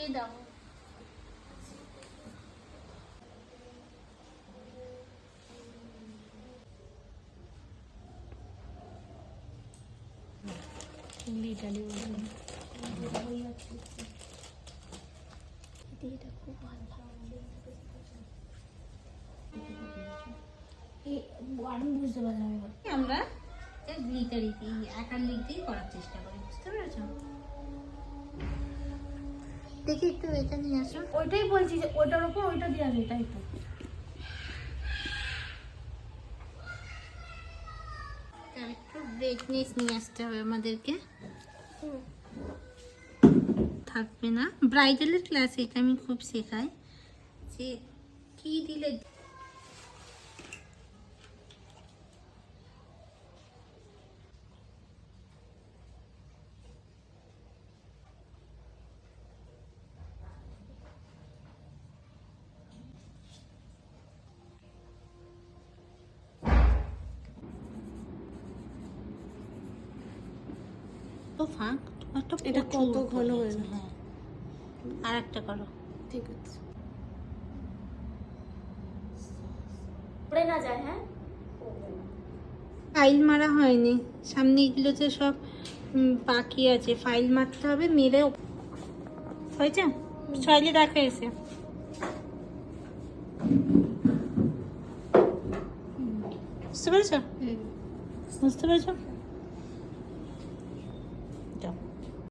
এই দাও। ইটালি এটা খুব ভালো আমি বুঝতে পারলাম। আমরা গ্লিটারিতে আকার লিখতেই করার চেষ্টা করি, বুঝতে পেরেছ? দেখি একটু এটা নিয়ে আসো। ওইটাই বলছি যে ওটার উপর ওইটা দেওয়া যায়, তাই তো। একটু ব্রেটনেস নিয়ে আসতে হবে আমাদেরকে, থাকবে না। ব্রাইডালের ক্লাস এটা আমি খুব শেখাই যে কি দিলে তো ফাঁক। এটা কত ঘন হয়ে গেছে। হ্যাঁ, আর একটা করো। ঠিক আছে, পড়ে না যায়। হ্যাঁ, ফাইল মারা হয়নি, সামনে এগুলোতে সব বাকি আছে, ফাইল মারতে হবে। মেরে হয়েছে, সয়েলে দেখা এসে বুঝতে পেরেছ? বুঝতে পেরেছ?